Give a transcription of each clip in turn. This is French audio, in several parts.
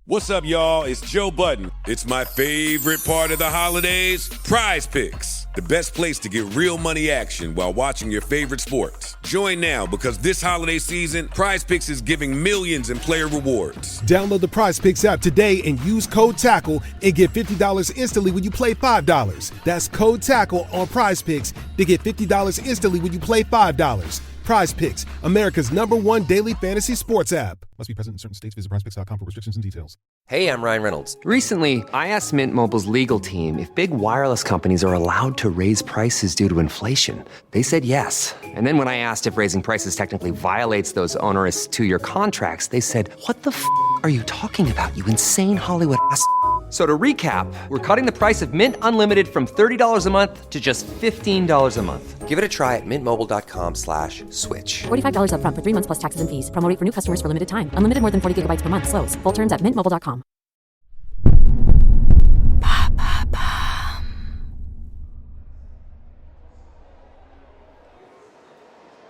What's up, y'all? It's Joe Budden. It's my favorite part of the holidays, Prize Picks, the best place to get real money action while watching your favorite sports. Join now because this holiday season, Prize Picks is giving millions in player rewards. Download the Prize Picks app today and use code TACKLE and get $50 instantly when you play $5. That's code TACKLE on Prize Picks to get $50 instantly when you play $5. Prize Picks, America's #1 daily fantasy sports app. Must be present in certain states. Visit prizepicks.com for restrictions and details. Hey, I'm Ryan Reynolds. Recently, I asked Mint Mobile's legal team if big wireless companies are allowed to raise prices due to inflation. They said yes. And then when I asked if raising prices technically violates those onerous two-year contracts, they said, "What the f*** are you talking about, you insane Hollywood ass?" So to recap, we're cutting the price of Mint Unlimited from $30 a month to just $15 a month. Give it a try at mintmobile.com/switch. $45 up front for 3 months plus taxes and fees. Promo rate for new customers for limited time. Unlimited more than 40 gigabytes per month. Slows full terms at mintmobile.com.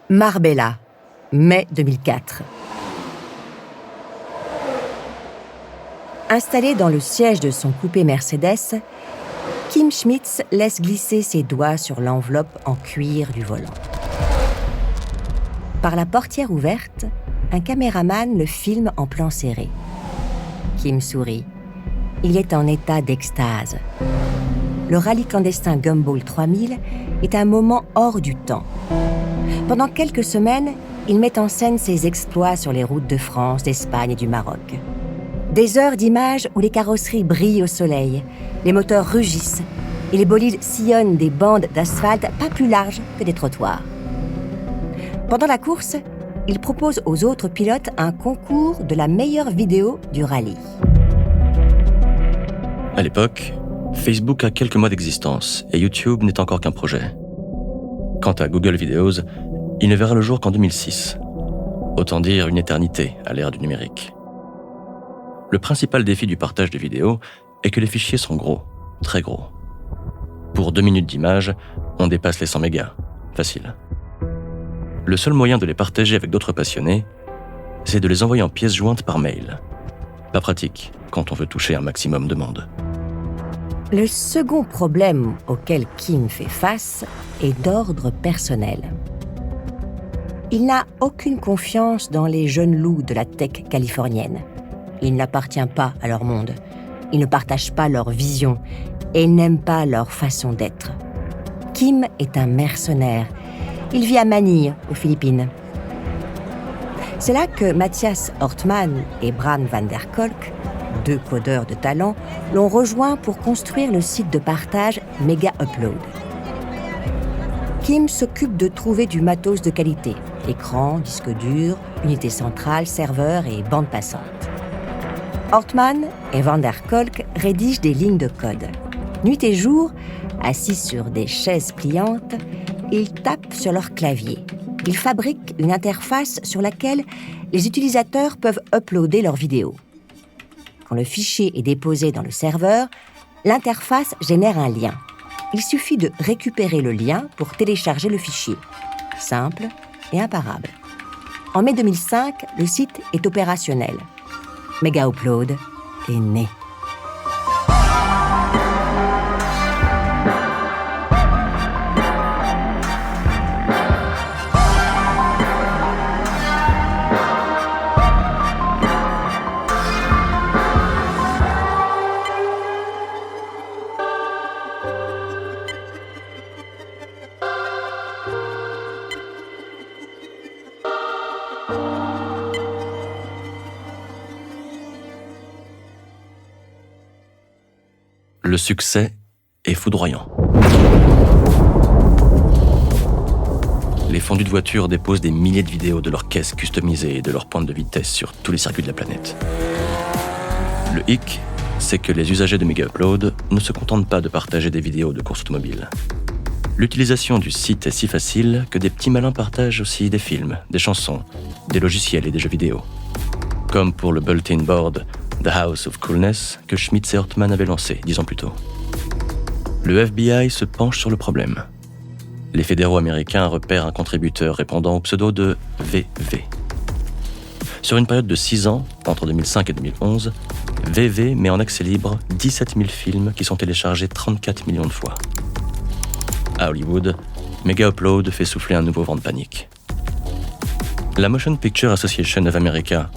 Marbella, mai 2004. Installé dans le siège de son coupé Mercedes, Kim Schmitz laisse glisser ses doigts sur l'enveloppe en cuir du volant. Par la portière ouverte, un caméraman le filme en plan serré. Kim sourit. Il est en état d'extase. Le rallye clandestin Gumball 3000 est un moment hors du temps. Pendant quelques semaines, il met en scène ses exploits sur les routes de France, d'Espagne et du Maroc. Des heures d'images où les carrosseries brillent au soleil, les moteurs rugissent et les bolides sillonnent des bandes d'asphalte pas plus larges que des trottoirs. Pendant la course, il propose aux autres pilotes un concours de la meilleure vidéo du rallye. À l'époque, Facebook a quelques mois d'existence et YouTube n'est encore qu'un projet. Quant à Google Videos, il ne verra le jour qu'en 2006. Autant dire une éternité à l'ère du numérique. Le principal défi du partage de vidéos est que les fichiers sont gros, très gros. Pour 2 minutes d'image, on dépasse les 100 mégas. Facile. Le seul moyen de les partager avec d'autres passionnés, c'est de les envoyer en pièces jointes par mail. Pas pratique quand on veut toucher un maximum de monde. Le second problème auquel Kim fait face est d'ordre personnel. Il n'a aucune confiance dans les jeunes loups de la tech californienne. Il n'appartient pas à leur monde. Il ne partage pas leur vision et il n'aime pas leur façon d'être. Kim est un mercenaire. Il vit à Manille, aux Philippines. C'est là que Matthias Hortman et Bram van der Kolk, 2 codeurs de talent, l'ont rejoint pour construire le site de partage Mega Upload. Kim s'occupe de trouver du matos de qualité, écran, disque dur, unité centrale, serveur et bande passante. Hortman et van der Kolk rédigent des lignes de code. Nuit et jour, assis sur des chaises pliantes, ils tapent sur leur clavier. Ils fabriquent une interface sur laquelle les utilisateurs peuvent uploader leurs vidéos. Quand le fichier est déposé dans le serveur, l'interface génère un lien. Il suffit de récupérer le lien pour télécharger le fichier. Simple et imparable. En mai 2005, le site est opérationnel. Mega Upload est né. Le succès est foudroyant. Les fondus de voitures déposent des milliers de vidéos de leurs caisses customisées et de leurs pointes de vitesse sur tous les circuits de la planète. Le hic, c'est que les usagers de Mega Upload ne se contentent pas de partager des vidéos de courses automobiles. L'utilisation du site est si facile que des petits malins partagent aussi des films, des chansons, des logiciels et des jeux vidéo. Comme pour le bulletin board The House of Coolness que Schmitz et Hortman avaient lancé 10 ans plus tôt. Le FBI se penche sur le problème. Les fédéraux américains repèrent un contributeur répondant au pseudo de VV. Sur une période de 6 ans, entre 2005 et 2011, VV met en accès libre 17 000 films qui sont téléchargés 34 millions de fois. À Hollywood, Mega Upload fait souffler un nouveau vent de panique. La Motion Picture Association of America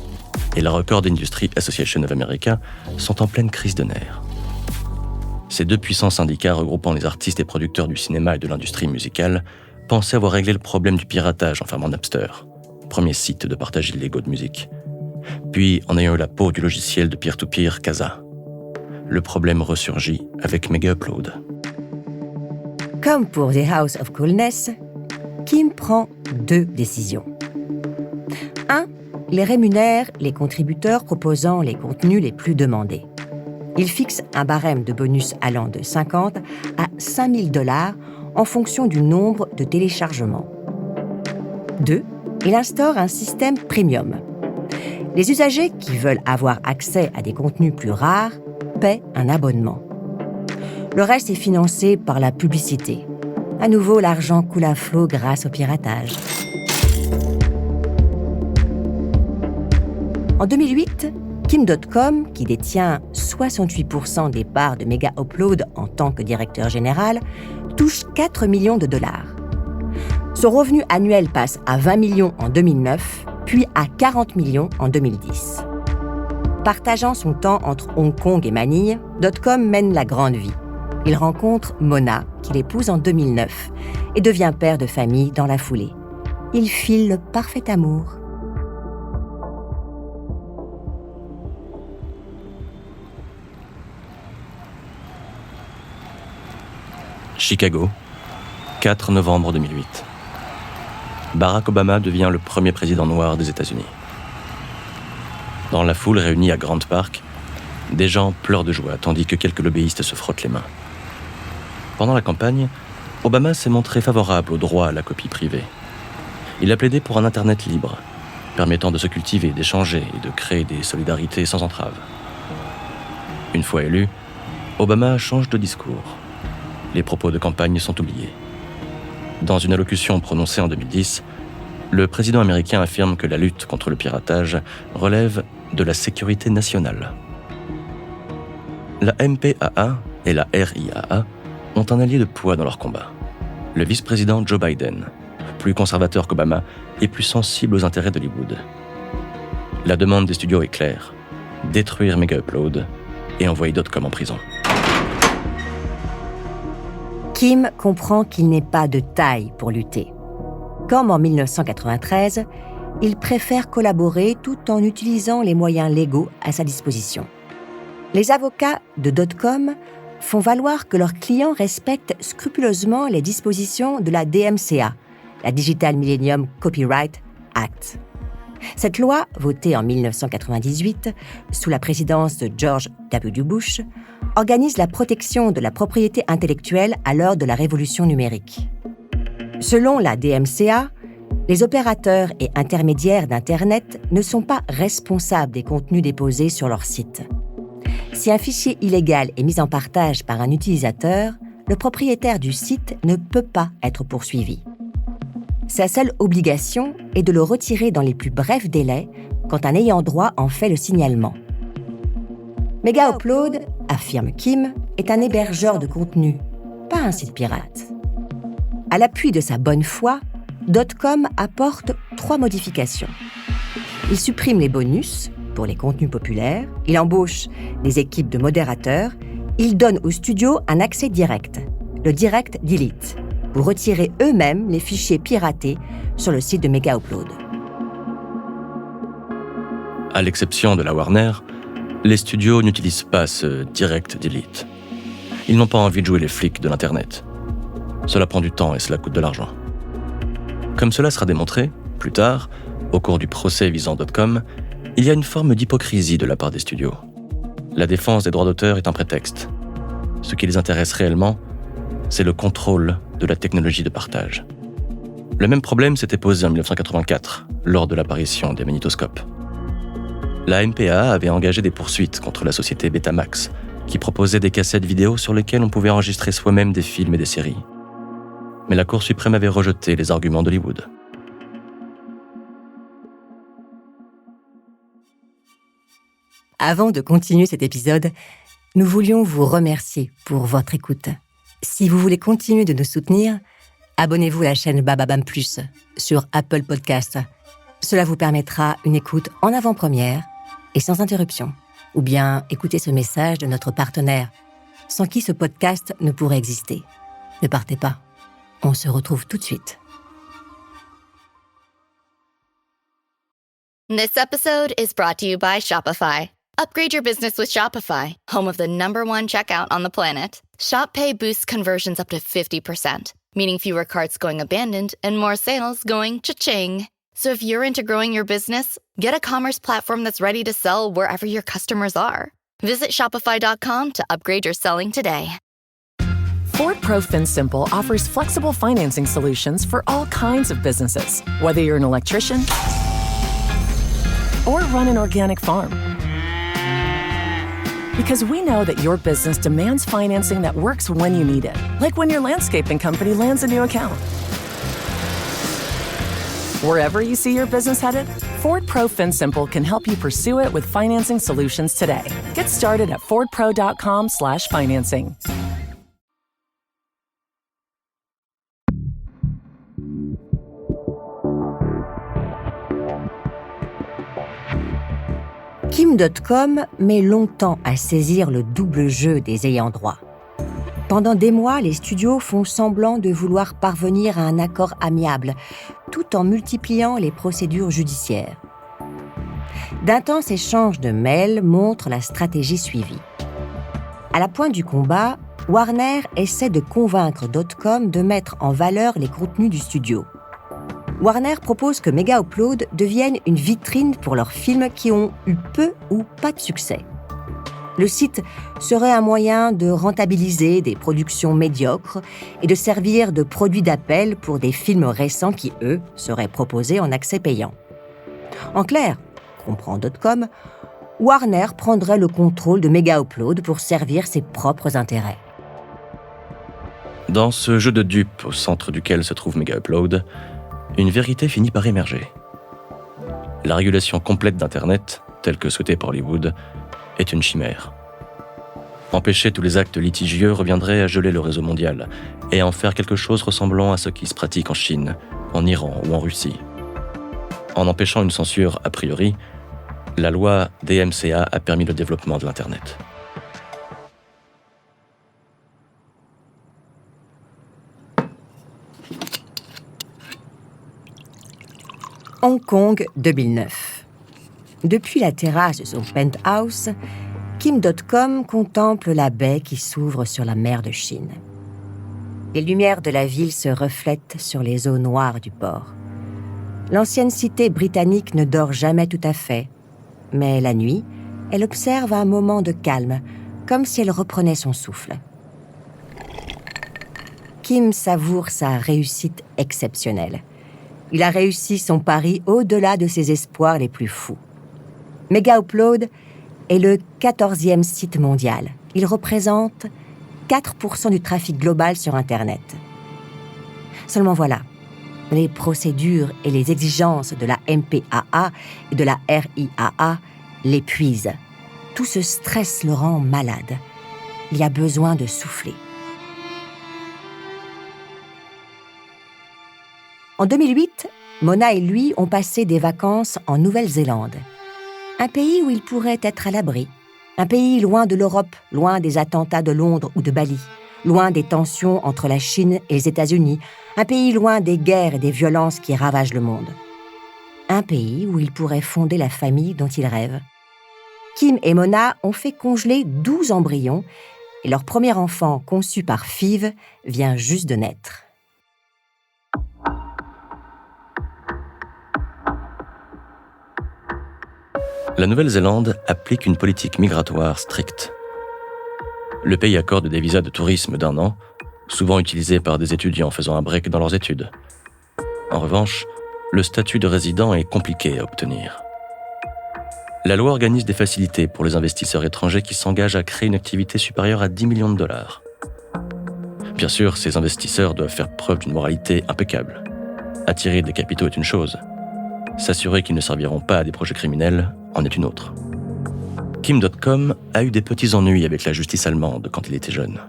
et la Record Industry Association of America sont en pleine crise de nerfs. Ces deux puissants syndicats regroupant les artistes et producteurs du cinéma et de l'industrie musicale pensaient avoir réglé le problème du piratage en fermant Napster, premier site de partage illégaux de musique. Puis en ayant eu la peau du logiciel de peer-to-peer Kazaa. Le problème ressurgit avec Mega Upload. Comme pour The House of Coolness, Kim prend 2 décisions. 1. Il rémunère les contributeurs proposant les contenus les plus demandés. Il fixe un barème de bonus allant de 50 à 5 000 $ en fonction du nombre de téléchargements. 2. Il instaure un système premium. Les usagers qui veulent avoir accès à des contenus plus rares paient un abonnement. Le reste est financé par la publicité. À nouveau, l'argent coule à flot grâce au piratage. En 2008, Kim.com, qui détient 68% des parts de Mega Upload en tant que directeur général, touche 4 millions de $. Son revenu annuel passe à 20 millions en 2009, puis à 40 millions en 2010. Partageant son temps entre Hong Kong et Manille, .com mène la grande vie. Il rencontre Mona, qu'il épouse en 2009, et devient père de famille dans la foulée. Il file le parfait amour. Chicago, 4 novembre 2008. Barack Obama devient le premier président noir des États-Unis. Dans la foule réunie à Grant Park, des gens pleurent de joie tandis que quelques lobbyistes se frottent les mains. Pendant la campagne, Obama s'est montré favorable au droit à la copie privée. Il a plaidé pour un Internet libre, permettant de se cultiver, d'échanger et de créer des solidarités sans entrave. Une fois élu, Obama change de discours. Les propos de campagne sont oubliés. Dans une allocution prononcée en 2010, le président américain affirme que la lutte contre le piratage relève de la sécurité nationale. La MPAA et la RIAA ont un allié de poids dans leur combat, le vice-président Joe Biden, plus conservateur qu'Obama et plus sensible aux intérêts d'Hollywood. La demande des studios est claire, détruire Mega Upload et envoyer .com en prison. Kim comprend qu'il n'est pas de taille pour lutter. Comme en 1993, il préfère collaborer tout en utilisant les moyens légaux à sa disposition. Les avocats de .com font valoir que leurs clients respectent scrupuleusement les dispositions de la DMCA, la Digital Millennium Copyright Act. Cette loi, votée en 1998 sous la présidence de George W. Bush, organise la protection de la propriété intellectuelle à l'heure de la révolution numérique. Selon la DMCA, les opérateurs et intermédiaires d'Internet ne sont pas responsables des contenus déposés sur leur site. Si un fichier illégal est mis en partage par un utilisateur, le propriétaire du site ne peut pas être poursuivi. Sa seule obligation est de le retirer dans les plus brefs délais quand un ayant droit en fait le signalement. Mega Upload, affirme Kim, est un hébergeur de contenu, pas un site pirate. À l'appui de sa bonne foi, .com apporte 3 modifications. Il supprime les bonus pour les contenus populaires, il embauche des équipes de modérateurs, il donne aux studios un accès direct, le Direct Delete, pour retirer eux-mêmes les fichiers piratés sur le site de Mega Upload. À l'exception de la Warner, les studios n'utilisent pas ce Direct Delete. Ils n'ont pas envie de jouer les flics de l'Internet. Cela prend du temps et cela coûte de l'argent. Comme cela sera démontré, plus tard, au cours du procès visant .com, il y a une forme d'hypocrisie de la part des studios. La défense des droits d'auteur est un prétexte. Ce qui les intéresse réellement, c'est le contrôle de la technologie de partage. Le même problème s'était posé en 1984, lors de l'apparition des magnétoscopes. La MPAA avait engagé des poursuites contre la société Betamax, qui proposait des cassettes vidéo sur lesquelles on pouvait enregistrer soi-même des films et des séries. Mais la Cour suprême avait rejeté les arguments d'Hollywood. Avant de continuer cet épisode, nous voulions vous remercier pour votre écoute. Si vous voulez continuer de nous soutenir, abonnez-vous à la chaîne Bababam Plus sur Apple Podcasts. Cela vous permettra une écoute en avant-première et sans interruption. Ou bien écoutez ce message de notre partenaire, sans qui ce podcast ne pourrait exister. Ne partez pas, on se retrouve tout de suite. This episode is brought to you by Shopify. Upgrade your business with Shopify, home of the #1 checkout on the planet. Shop Pay boosts conversions up to 50%, meaning fewer carts going abandoned and more sales going cha-ching. So if you're into growing your business, get a commerce platform that's ready to sell wherever your customers are. Visit shopify.com to upgrade your selling today. Ford Pro FinSimple offers flexible financing solutions for all kinds of businesses, whether you're an electrician or run an organic farm. Because we know that your business demands financing that works when you need it, like when your landscaping company lands a new account. Wherever you see your business headed, Ford Pro FinSimple can help you pursue it with financing solutions today. Get started at fordpro.com/financing. Kim.com met longtemps à saisir le double jeu des ayants droit. Pendant des mois, les studios font semblant de vouloir parvenir à un accord amiable, tout en multipliant les procédures judiciaires. D'intenses échanges de mails montrent la stratégie suivie. À la pointe du combat, Warner essaie de convaincre .com de mettre en valeur les contenus du studio. Warner propose que Mega Upload devienne une vitrine pour leurs films qui ont eu peu ou pas de succès. Le site serait un moyen de rentabiliser des productions médiocres et de servir de produit d'appel pour des films récents qui, eux, seraient proposés en accès payant. En clair, comprend .com, Warner prendrait le contrôle de Mega Upload pour servir ses propres intérêts. Dans ce jeu de dupes au centre duquel se trouve Mega Upload, une vérité finit par émerger. La régulation complète d'Internet, telle que souhaitée par Hollywood, est une chimère. Empêcher tous les actes litigieux reviendrait à geler le réseau mondial et à en faire quelque chose ressemblant à ce qui se pratique en Chine, en Iran ou en Russie. En empêchant une censure a priori, la loi DMCA a permis le développement de l'Internet. Hong Kong 2009. Depuis la terrasse de son penthouse, Kim.com contemple la baie qui s'ouvre sur la mer de Chine. Les lumières de la ville se reflètent sur les eaux noires du port. L'ancienne cité britannique ne dort jamais tout à fait, mais la nuit, elle observe un moment de calme, comme si elle reprenait son souffle. Kim savoure sa réussite exceptionnelle. Il a réussi son pari au-delà de ses espoirs les plus fous. Mega Upload est le 14e site mondial. Il représente 4% du trafic global sur Internet. Seulement voilà, les procédures et les exigences de la MPAA et de la RIAA l'épuisent. Tout ce stress le rend malade. Il a besoin de souffler. En 2008, Mona et lui ont passé des vacances en Nouvelle-Zélande. Un pays où ils pourraient être à l'abri. Un pays loin de l'Europe, loin des attentats de Londres ou de Bali, loin des tensions entre la Chine et les États-Unis, un pays loin des guerres et des violences qui ravagent le monde. Un pays où ils pourraient fonder la famille dont ils rêvent. Kim et Mona ont fait congeler 12 embryons et leur premier enfant, conçu par FIV, vient juste de naître. La Nouvelle-Zélande applique une politique migratoire stricte. Le pays accorde des visas de tourisme d'1 an, souvent utilisés par des étudiants faisant un break dans leurs études. En revanche, le statut de résident est compliqué à obtenir. La loi organise des facilités pour les investisseurs étrangers qui s'engagent à créer une activité supérieure à 10 millions de dollars. Bien sûr, ces investisseurs doivent faire preuve d'une moralité impeccable. Attirer des capitaux est une chose. S'assurer qu'ils ne serviront pas à des projets criminels en est une autre. Kim.com a eu des petits ennuis avec la justice allemande quand il était jeune.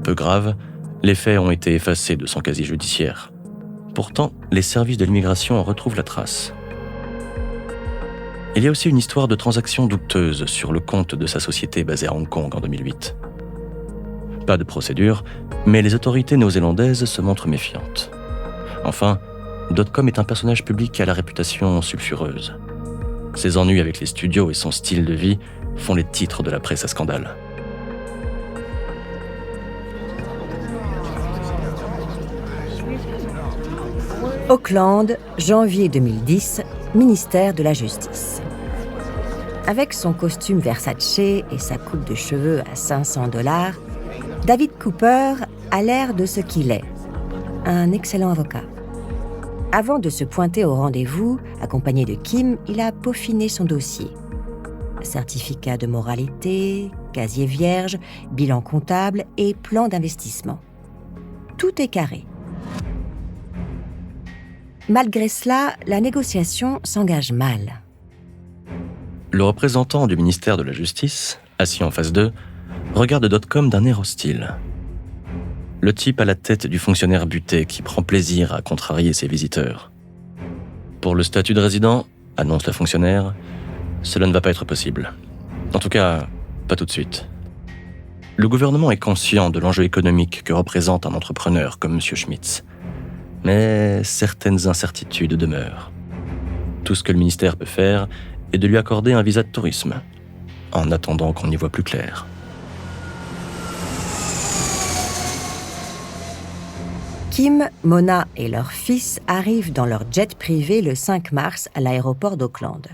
Peu grave, les faits ont été effacés de son casier judiciaire. Pourtant, les services de l'immigration en retrouvent la trace. Il y a aussi une histoire de transactions douteuses sur le compte de sa société basée à Hong Kong en 2008. Pas de procédure, mais les autorités néo-zélandaises se montrent méfiantes. Enfin, .com est un personnage public à la réputation sulfureuse. Ses ennuis avec les studios et son style de vie font les titres de la presse à scandale. Auckland, janvier 2010, ministère de la Justice. Avec son costume Versace et sa coupe de cheveux à $500, David Cooper a l'air de ce qu'il est, un excellent avocat. Avant de se pointer au rendez-vous, accompagné de Kim, il a peaufiné son dossier. Certificat de moralité, casier vierge, bilan comptable et plan d'investissement. Tout est carré. Malgré cela, la négociation s'engage mal. Le représentant du ministère de la Justice, assis en face d'eux, regarde .com d'un air hostile. Le type à la tête du fonctionnaire buté qui prend plaisir à contrarier ses visiteurs. Pour le statut de résident, annonce le fonctionnaire, cela ne va pas être possible. En tout cas, pas tout de suite. Le gouvernement est conscient de l'enjeu économique que représente un entrepreneur comme M. Schmitz. Mais certaines incertitudes demeurent. Tout ce que le ministère peut faire est de lui accorder un visa de tourisme, en attendant qu'on y voit plus clair. Kim, Mona et leur fils arrivent dans leur jet privé le 5 mars à l'aéroport d'Auckland.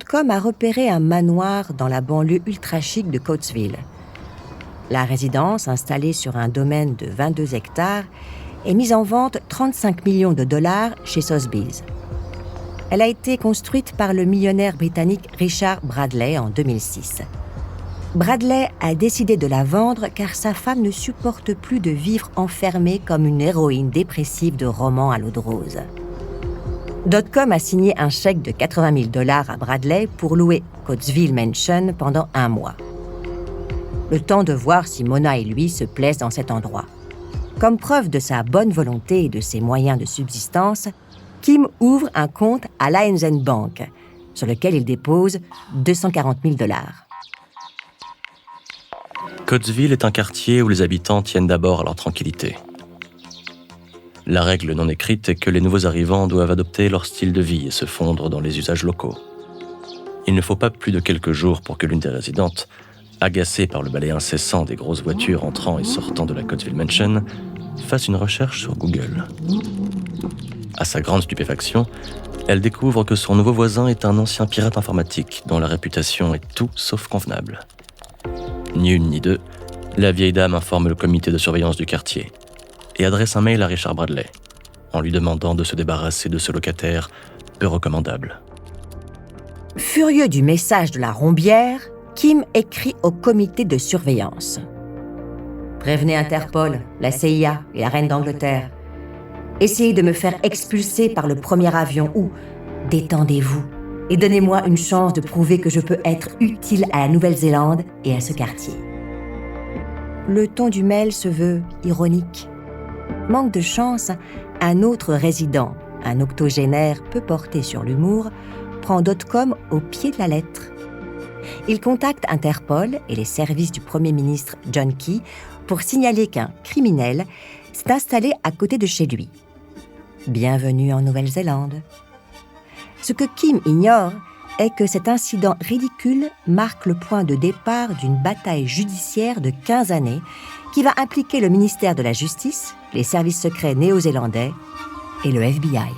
.com a repéré un manoir dans la banlieue ultra-chic de Coatesville. La résidence, installée sur un domaine de 22 hectares, est mise en vente 35 millions de dollars chez Sotheby's. Elle a été construite par le millionnaire britannique Richard Bradley en 2006. Bradley a décidé de la vendre car sa femme ne supporte plus de vivre enfermée comme une héroïne dépressive de roman à l'eau de rose. .com a signé un chèque de 80 000 $ à Bradley pour louer Coatesville Mansion pendant 1 mois. Le temps de voir si Mona et lui se plaisent dans cet endroit. Comme preuve de sa bonne volonté et de ses moyens de subsistance, Kim ouvre un compte à l'ANZ Bank, sur lequel il dépose 240 000 $. Coatesville est un quartier où les habitants tiennent d'abord à leur tranquillité. La règle non écrite est que les nouveaux arrivants doivent adopter leur style de vie et se fondre dans les usages locaux. Il ne faut pas plus de quelques jours pour que l'une des résidentes, agacée par le balai incessant des grosses voitures entrant et sortant de la Coatesville Mansion, fasse une recherche sur Google. À sa grande stupéfaction, elle découvre que son nouveau voisin est un ancien pirate informatique dont la réputation est tout sauf convenable. Ni une ni deux, la vieille dame informe le comité de surveillance du quartier et adresse un mail à Richard Bradley en lui demandant de se débarrasser de ce locataire peu recommandable. Furieux du message de la rombière, Kim écrit au comité de surveillance. « Prévenez Interpol, la CIA et la reine d'Angleterre. Essayez de me faire expulser par le premier avion ou détendez-vous et donnez-moi une chance de prouver que je peux être utile à la Nouvelle-Zélande et à ce quartier. » Le ton du mail se veut ironique. Manque de chance, un autre résident, un octogénaire peu porté sur l'humour, prend .com au pied de la lettre. Il contacte Interpol et les services du Premier ministre John Key pour signaler qu'un criminel s'est installé à côté de chez lui. Bienvenue en Nouvelle-Zélande. Ce que Kim ignore est que cet incident ridicule marque le point de départ d'une bataille judiciaire de 15 années qui va impliquer le ministère de la Justice, les services secrets néo-zélandais et le FBI.